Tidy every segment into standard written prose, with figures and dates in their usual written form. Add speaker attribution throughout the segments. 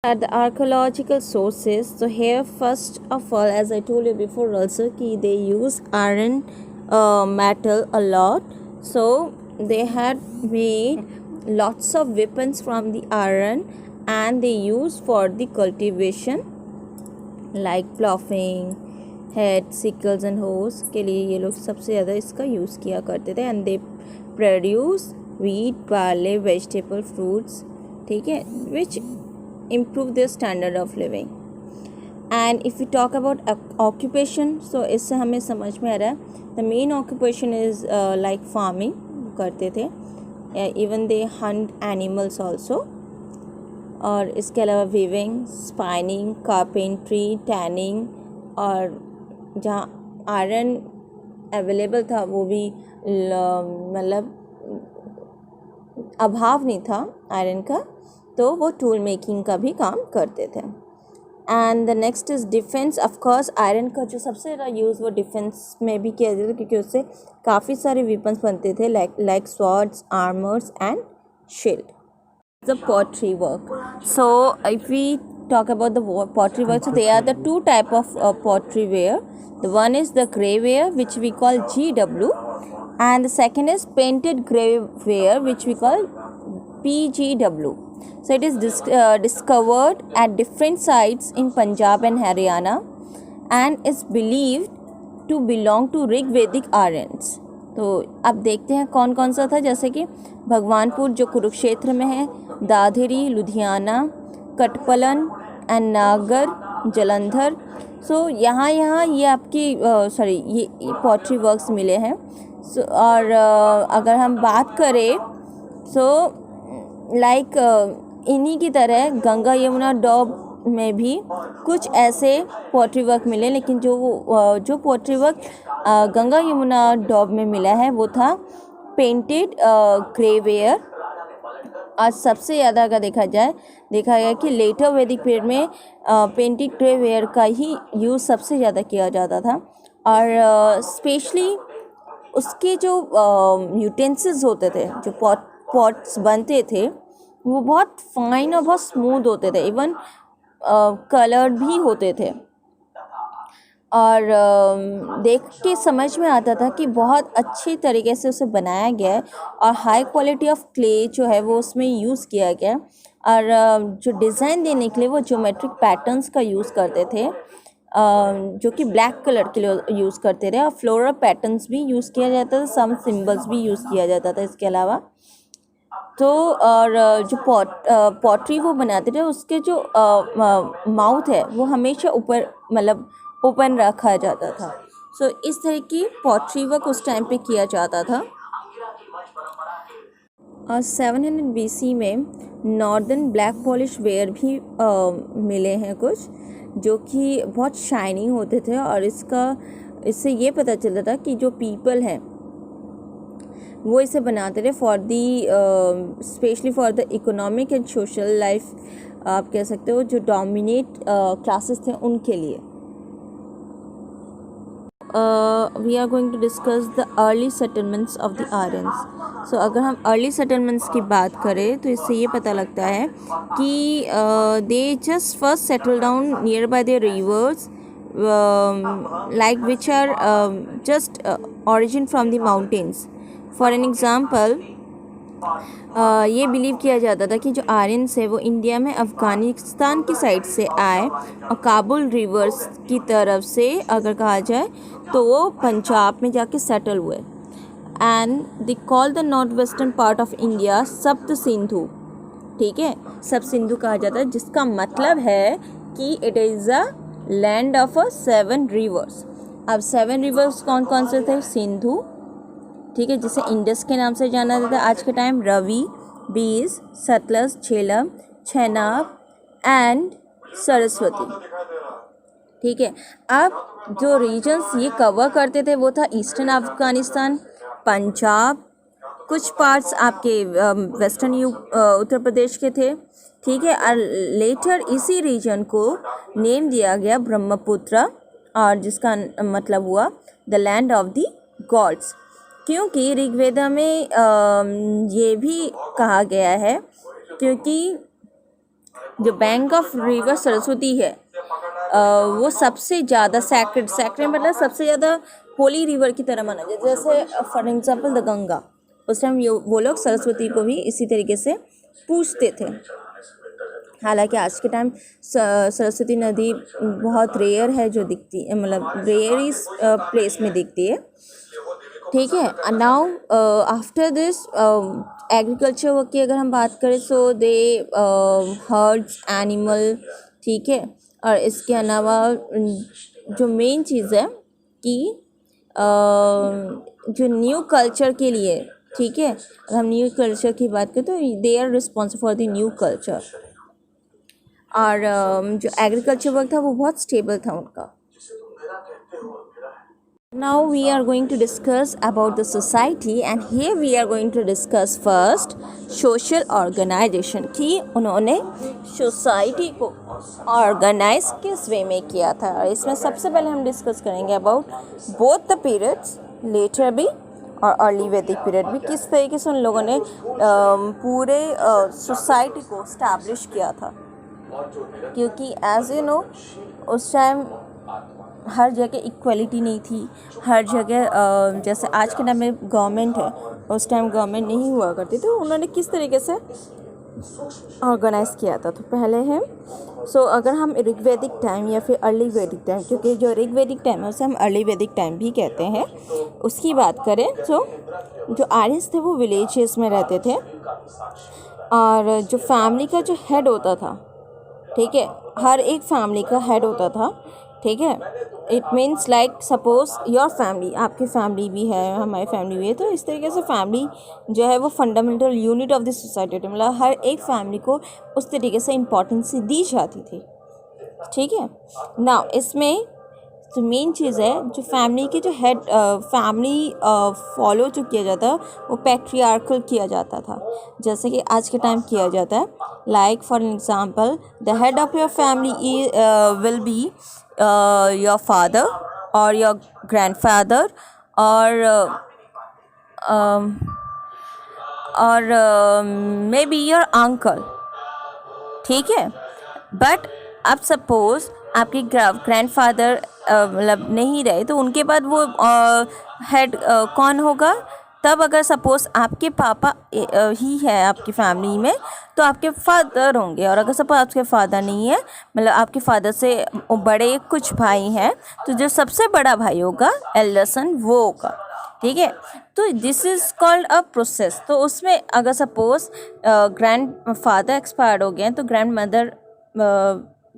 Speaker 1: At the archaeological sources, so here first of all, as I told you before also, कि they use iron metal a lot. So they had made lots of weapons from the iron and they use for the cultivation like ploughing, head, sickles and hoes के लिए ये लोग सबसे ज़्यादा इसका use किया करते थे. And they produce wheat, barley, vegetable, fruits, ठीक है, which improve their standard of living. And if we talk about occupation, so इससे हमें समझ में आ रहा है the main occupation is like farming करते थे. Even they hunt animals also. और इसके अलावा weaving, spinning, carpentry, tanning, और जहाँ आयरन अवेलेबल था वो भी मतलब अभाव नहीं था आयरन का, तो वो टूल मेकिंग का भी काम करते थे. And the next is defence. Of course iron का जो सबसे ज़्यादा यूज़ वो डिफेंस में भी किया जाता था क्योंकि उससे काफ़ी सारे वेपन्स बनते थे like swords, armours and shield. The pottery work. So if we talk about the pottery work, so there are the two type of pottery ware. The one is the gray ware, which we call GW, and the second is painted gray ware, which we call PGW. So it is discovered at different sites in Punjab and Haryana and is believed to belong to Rigvedic Aryans. तो अब देखते हैं कौन कौन सा था, जैसे कि भगवानपुर जो कुरुक्षेत्र में है, दादरी, लुधियाना, कटपलन एंड नागर, जलंधर. सो यहाँ ये आपकी ये पॉटरी वर्क्स मिले हैं. सो और अगर हम बात करें सो लाइक इन्हीं की तरह गंगा यमुना डॉब में भी कुछ ऐसे पॉटरी वर्क मिले, लेकिन जो पॉटरी वर्क गंगा यमुना डॉब में मिला है वो था पेंटेड ग्रे वेयर. आज सबसे ज़्यादा अगर देखा गया कि लेटर वैदिक पीरियड में पेंटेड ग्रे वेयर का ही यूज़ सबसे ज़्यादा किया जाता था. और स्पेशली उसके जो यूटेंसिल्स होते थे, जो पॉट्स बनते थे, वो बहुत फाइन और बहुत स्मूथ होते थे, इवन कलर्ड भी होते थे. और देख के समझ में आता था कि बहुत अच्छी तरीके से उसे बनाया गया है और हाई क्वालिटी ऑफ क्ले जो है वो उसमें यूज़ किया गया है. और जो डिज़ाइन देने के लिए वो ज्योमेट्रिक पैटर्न्स का यूज़ करते थे, जो कि ब्लैक कलर के लिए यूज़ करते थे, और फ्लोरल पैटर्न्स भी यूज़ किया जाता था, सम सिंबल्स भी यूज़ किया जाता था इसके अलावा. तो और जो पॉटरी वो बनाते थे उसके जो माउथ है वो हमेशा ऊपर मतलब ओपन रखा जाता था. सो इस तरह की पॉटरी वर्क उस टाइम पे किया जाता था. और 700 BC में नॉर्दर्न ब्लैक पॉलिश वेयर भी मिले हैं कुछ, जो कि बहुत शाइनिंग होते थे. और इससे ये पता चलता था कि जो पीपल हैं वो इसे बनाते थे for the specially for the economic and social life, आप कह सकते हो जो डोमिनेट क्लासेस थे उनके लिए. We are going to discuss the early settlements of the Aryans. So अगर हम अर्ली सेटलमेंट्स की बात करें तो इससे ये पता लगता है कि they just first settle down near by the rivers like which are just origin from the mountains. For an example ये बिलीव किया जाता था कि जो आर्यन्स है वो इंडिया में अफ़गानिस्तान की साइड से आए और काबुल रिवर्स की तरफ से अगर कहा जाए तो वो पंजाब में जाके सेटल हुए. And they call the north western part of India सप्त सिंधु. ठीक है, सब सिंधु कहा जाता है, जिसका मतलब है कि it is a land of 7 reverse. अब 7 रिवर्स कौन कौन से थे? सिंधु, ठीक है, जिसे इंडस के नाम से जाना जाता है आज के टाइम, रवि, बीस, सतलज, झेलम, चेनाब एंड सरस्वती. ठीक है, अब जो रीजन्स ये कवर करते थे वो था ईस्टर्न अफगानिस्तान, पंजाब, कुछ पार्ट्स आपके वेस्टर्न उत्तर प्रदेश के थे. ठीक है, और लेटर इसी रीजन को नेम दिया गया ब्रह्मपुत्र, और जिसका मतलब हुआ the land of the gods, क्योंकि ऋग्वेदा में ये भी कहा गया है क्योंकि जो बैंक ऑफ रिवर सरस्वती है वो सबसे ज़्यादा सैक्रेड मतलब सबसे ज़्यादा होली रिवर की तरह माना जाए। जैसे फॉर एग्जांपल द गंगा, उस टाइम वो लोग सरस्वती को भी इसी तरीके से पूछते थे। हालांकि आज के टाइम सरस्वती नदी बहुत रेयर है जो दिखती है, मतलब रेयर इस प्लेस में दिखती है, ठीक है। Now after this agriculture work की अगर हम बात करें सो दे हर्ड्स एनिमल, ठीक है। और इसके अलावा जो मेन चीज़ है कि जो न्यू कल्चर के लिए, ठीक है, अगर हम न्यू कल्चर की बात करें तो they are responsible for the new culture. और जो एग्रीकल्चर वर्क था वो बहुत स्टेबल था उनका। Now we are going to discuss about the society, and here we are going to discuss first social organization कि उन्होंने सोसाइटी को ऑर्गेनाइज किस वे में किया था। और इसमें सबसे पहले हम डिस्कस करेंगे about both the periods, later भी और अर्ली वैदिक पीरियड भी, किस तरीके से उन लोगों ने पूरे सोसाइटी को इस्टेब्लिश किया था। क्योंकि एज यू नो उस टाइम हर जगह इक्वलिटी नहीं थी, हर जगह जैसे आज के टाइम में गवर्नमेंट है, उस टाइम गवर्नमेंट नहीं हुआ करती, तो उन्होंने किस तरीके से ऑर्गेनाइज किया था। तो पहले है अगर हम ऋग्वैदिक टाइम या फिर अर्ली वैदिक टाइम, क्योंकि जो ऋग्वैदिक टाइम है उसे हम अर्ली वैदिक टाइम भी कहते हैं, उसकी बात करें तो जो आर्यंस थे वो विलेजेस में रहते थे। और जो फैमिली का जो हेड होता था, ठीक है, हर एक फैमिली का हेड होता था, ठीक है। It means like suppose your family, आपकी फैमिली भी है, हमारी फैमिली भी है, तो इस तरीके से फैमिली जो है वो fundamental unit of this society, मतलब हर एक फैमिली को उस तरीके से इम्पोर्टेंस दी जाती थी, ठीक है। नाउ इसमें जो मेन चीज़ है, जो फैमिली के जो हेड फैमिली फॉलो जो किया जाता है वो पैट्रियार्कल किया जाता था, जैसे कि आज के टाइम किया जाता है। Like for example the head of your family will be your father और योर ग्रैंडफादर और मे बी योर अंकल, ठीक है। बट अब सपोज आपके ग्रैंडफादर मतलब नहीं रहे, तो उनके बाद वो हेड कौन होगा? तब अगर सपोज आपके पापा ही है आपकी फैमिली में तो आपके फादर होंगे, और अगर सपोज आपके फादर नहीं है, मतलब आपके फादर से बड़े कुछ भाई हैं, तो जो सबसे बड़ा भाई होगा एल्डर सन वो होगा, ठीक है। तो this is called a process. तो उसमें अगर सपोज ग्रैंड फादर एक्सपायर्ड हो गए तो ग्रैंड मदर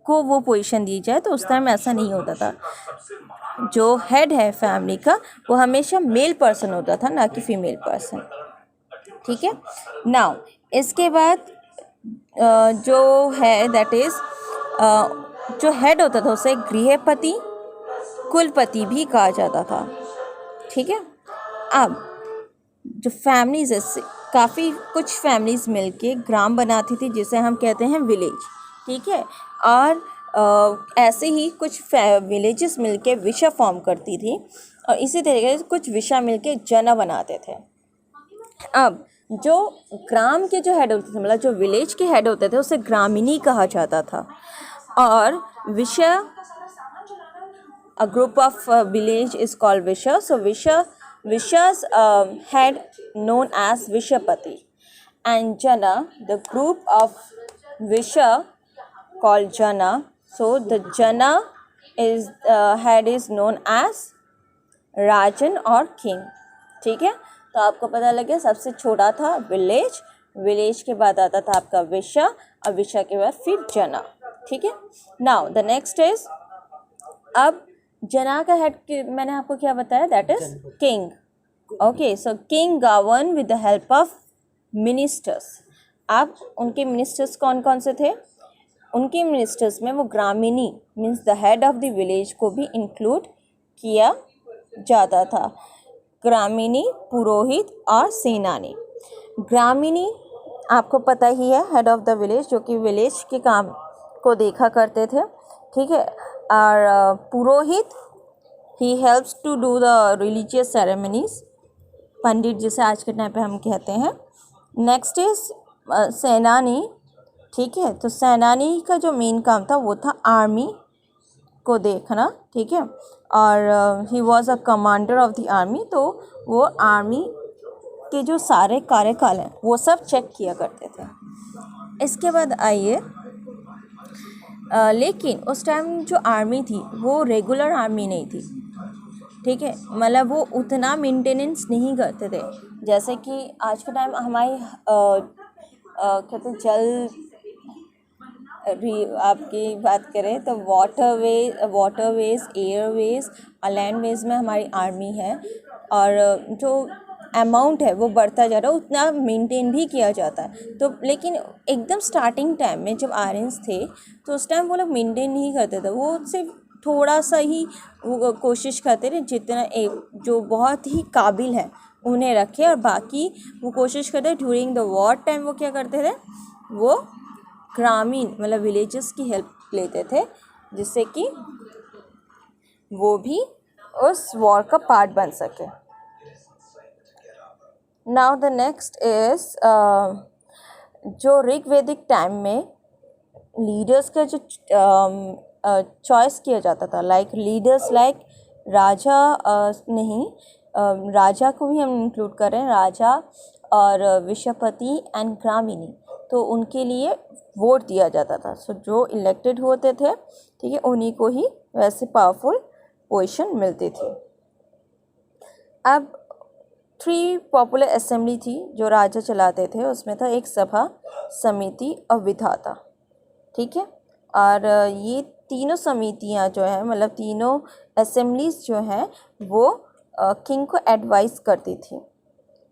Speaker 1: को वो पोजीशन दी जाए, तो उस टाइम ऐसा नहीं होता था। जो हेड है फैमिली का वो हमेशा मेल पर्सन होता था, ना कि फीमेल पर्सन, ठीक है। नाउ इसके बाद जो है दैट इज़ जो हेड होता था उसे गृहपति, कुलपति भी कहा जाता था, ठीक है। अब जो फैमिलीज है, काफ़ी कुछ फैमिलीज मिलके ग्राम बनाती थी जिसे हम कहते हैं विलेज, ठीक है। और ऐसे ही कुछ विलेजेस मिलके विशा फॉर्म करती थी, और इसी तरीके से कुछ विशा मिलके जना बनाते थे। अब जो ग्राम के जो हेड होते थे, मतलब जो विलेज के हेड होते थे, उसे ग्रामीणी कहा जाता था। और विशा, a group of village is called विशा। सो Visha's head known as Vishapati, and Jana, the group of Visha called Jana. So the Jana is head is known as Rajan or King, ठीक है। तो आपको पता लगे सबसे छोटा था विलेज, विलेज के बाद आता था आपका विशा, और विशा के बाद फिर जना, ठीक है। नाउ द नेक्स्ट इज, अब जना का हेड मैंने आपको क्या बताया, that is king. Okay, so king govern with the help of ministers. अब उनके मिनिस्टर्स कौन कौन से थे? उनके मिनिस्टर्स में वो ग्रामीणी means the head of the village को भी इंक्लूड किया जाता था। ग्रामीणी, पुरोहित और सेनानी। ग्रामीणी आपको पता ही है, हेड ऑफ द विलेज, जो कि विलेज के काम को देखा करते थे, ठीक है। और पुरोहित, he helps to do the religious ceremonies, पंडित जिसे आज के टाइम पे हम कहते हैं। नेक्स्ट इज सेनानी, ठीक है। तो सेनानी का जो मेन काम था वो था आर्मी को देखना, ठीक है, और he was a commander of the army, तो वो आर्मी के जो सारे कार्यकाल हैं वो सब चेक किया करते थे। इसके बाद आइए, लेकिन उस टाइम जो आर्मी थी वो रेगुलर आर्मी नहीं थी, ठीक है, मतलब वो उतना मेंटेनेंस नहीं करते थे जैसे कि आज के टाइम हमारी कहते हैं जल आपकी बात करें तो वाटरवेज, एयरवेज और लैंडवेज में हमारी आर्मी है, और जो अमाउंट है वो बढ़ता जा रहा है, उतना मेंटेन भी किया जाता है। तो लेकिन एकदम स्टार्टिंग टाइम में जब आर्यंस थे तो उस टाइम वो लोग मेंटेन नहीं करते थे, वो सिर्फ थोड़ा सा ही वो कोशिश करते थे जितना एक जो बहुत ही काबिल है उन्हें रखे, और बाकी वो कोशिश करते ड्यूरिंग द वॉर टाइम वो क्या करते थे, वो ग्रामीण मतलब विलेजेस की हेल्प लेते थे जिससे कि वो भी उस वॉर का पार्ट बन सके। नाउ द नेक्स्ट इज, जो ऋग्वेदिक टाइम में लीडर्स का जो चॉइस किया जाता था, लाइक लीडर्स लाइक राजा, नहीं, राजा को भी हम इंक्लूड कर रहे हैं, राजा और विषपति एंड ग्रामिणी, तो उनके लिए वोट दिया जाता था। सो जो इलेक्टेड होते थे, ठीक है, उन्हीं को ही वैसे पावरफुल पोजीशन मिलती थी। अब 3 पॉपुलर असेंबली थी जो राजा चलाते थे, उसमें था एक सभा, समिति और विधाता, ठीक है, और ये तीनों समितियां जो है मतलब तीनों असेंबलीज जो हैं वो किंग को एडवाइस करती थी।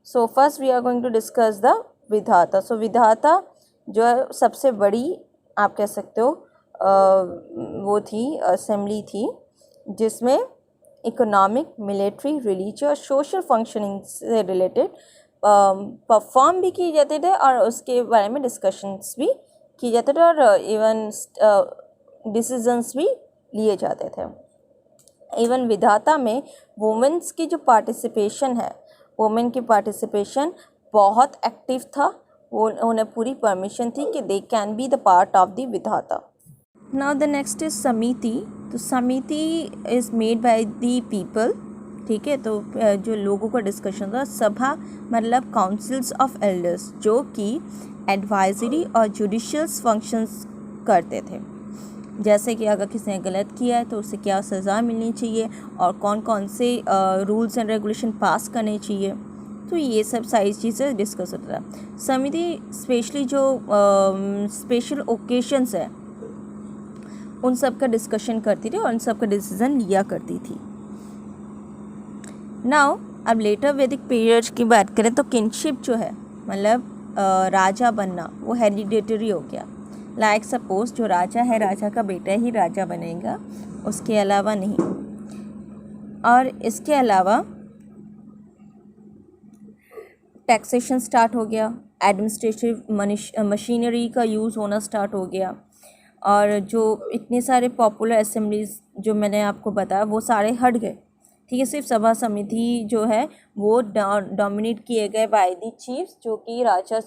Speaker 1: So first we are going to discuss the Vidatha. So विधाता जो है सबसे बड़ी आप कह सकते हो वो थी असेंबली थी जिसमें इकोनॉमिक, मिलिट्री, रिलीजियस और सोशल फंक्शनिंग से रिलेटेड परफॉर्म भी किए जाते थे और उसके बारे में डिस्कशंस भी किए जाते थे और इवन डिसीजंस भी लिए जाते थे। इवन विधाता में वुमेन्स की जो पार्टिसिपेशन है, वुमेन की पार्टिसिपेशन बहुत एक्टिव था, वो उन्हें पूरी परमिशन थी कि they can be the part of the विधाता। नाउ द नेक्स्ट इज समिति। तो समिति is made by the people, ठीक है, तो जो लोगों का डिस्कशन था। सभा मतलब काउंसिल्स ऑफ एल्डर्स जो कि एडवाइजरी और जुडिशियल्स फंक्शंस करते थे, जैसे कि अगर किसी ने गलत किया है तो उसे क्या सज़ा मिलनी चाहिए और कौन कौन से रूल्स एंड रेगुलेशन पास करने चाहिए, तो ये सब सारी चीज़ें डिस्कस होता था। समिति स्पेशली जो स्पेशल ओकेशंस है उन सब का डिस्कशन करती थी और उन सब का डिसीजन लिया करती थी। नाउ अब लेटर वैदिक पीरियड की बात करें तो किंगशिप जो है मतलब राजा बनना वो हेरिडेटरी हो गया। लाइक सपोज जो राजा है, राजा का बेटा ही राजा बनेगा, उसके अलावा नहीं। और इसके अलावा टैक्सेशन स्टार्ट हो गया, एडमिनिस्ट्रेटिव मशीनरी का यूज़ होना स्टार्ट हो गया, और जो इतने सारे पॉपुलर असेंबलीज जो मैंने आपको बताया वो सारे हट गए, ठीक है। सिर्फ सभा समिति जो है वो डोमिनेट किए गए बाय द चीफ्स जो कि राजा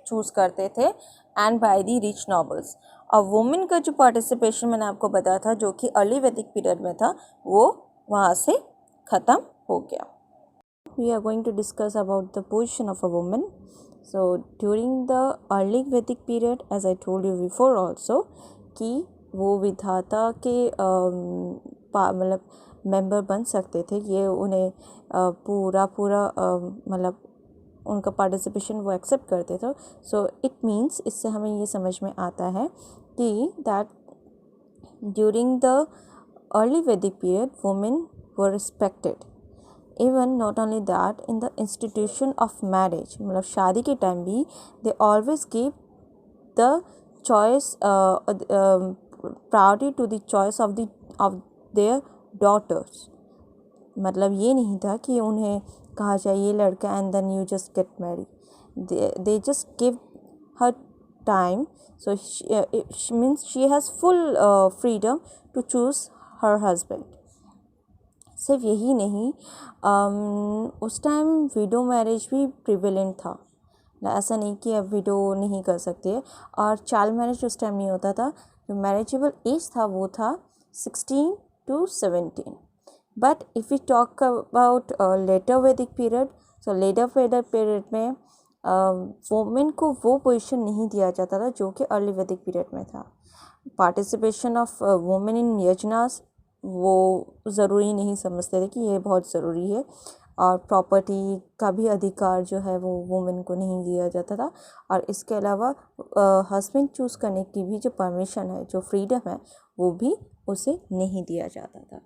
Speaker 1: चूज़ करते थे and by the rich nobles. और वुमेन का जो पार्टिसिपेशन मैंने आपको बताया था जो कि अर्ली वैदिक पीरियड में था वो वहाँ से ख़त्म हो गया। We are going to discuss about the position of a woman. So during the early Vedic period, as I told you before also, कि वो विधाता के मतलब मेंबर बन सकते थे, ये उन्हें पूरा मतलब उनका पार्टिसिपेशन वो एक्सेप्ट करते थे। सो इट मीन्स, इससे हमें ये समझ में आता है कि that during the early Vedic period women were respected. Even not only that, in the institution of marriage, मतलब शादी के टाइम भी they always give the choice priority to the choice of their daughters. मतलब ये नहीं था कि उन्हें कहा जाए ये लड़का and then you just get marry, they just give her time. So means she has full freedom to choose her husband. सिर्फ यही नहीं, उस टाइम विडो मैरिज भी प्रिवेलेंट था, ऐसा नहीं कि अब विडो नहीं कर सकती है। और चाइल्ड मैरिज उस टाइम नहीं होता था। जो मैरिजेबल एज था वो था 16 to 17। But if you talk about later Vedic period, so later Vedic period में वोमेन को वो पोजीशन नहीं दिया जाता था जो कि अर्ली वैदिक पीरियड में था। पार्टिसिपेशन ऑफ वोमेन इन यज्ञास वो ज़रूरी नहीं समझते थे कि ये बहुत ज़रूरी है। और प्रॉपर्टी का भी अधिकार जो है वो वोमेन को नहीं दिया जाता था। और इसके अलावा हस्बैंड चूज़ करने की भी जो परमिशन है, जो फ्रीडम है, वो भी उसे नहीं दिया जाता था।